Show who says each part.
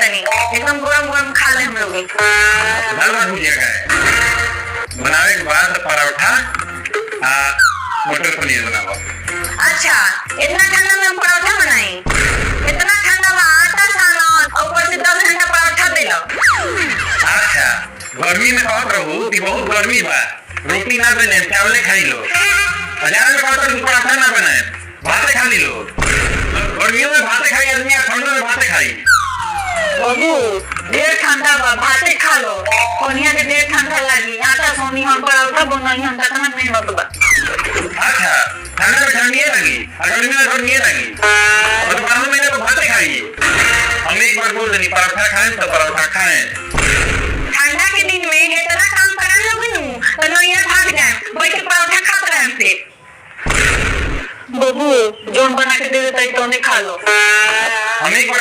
Speaker 1: तनी एकदम गरम गरम खा ले हम लोग।
Speaker 2: दाल भात भुजिया खाए बनावे के बाद पराठा मटर पनीर बनावा।
Speaker 1: अच्छा इतना ठंडा में हम पराठा बनाई? इतना ठंडा में आटा सानो और ऊपर से 10 घंटा पराठा देलो।
Speaker 2: अच्छा गर्मी में कहत रहू कि बहुत गर्मी बा, रोटी ना बने चावल खाई लो। हजार में कहत रहू पराठा ना बनाए भात खा ली लो। गर्मियों में भात खाई आदमी, ठंडों में भात खाई।
Speaker 1: बाबू ढेर ठंडा बा, भाते खा लो। कोनिया के ढेर ठंडा लगी, आटा सोनी हम पराठा बनाई हम कितना मेहनत बा।
Speaker 2: अच्छा ठंडा में ठंडिये लगी और गर्मी में गर्मिये लगी और बारह महीने में भाते खाइए। हम एक बार बोल देनी पराठा खाएं तो पराठा खाएं।
Speaker 1: ठंडा के दिन में इतना काम करन लोग नु तो नैया भाग जाए बैठ के पराठा खात रहन से। बाबू जोन बना के दे देता है तो नहीं खा लो।
Speaker 2: हम एक बार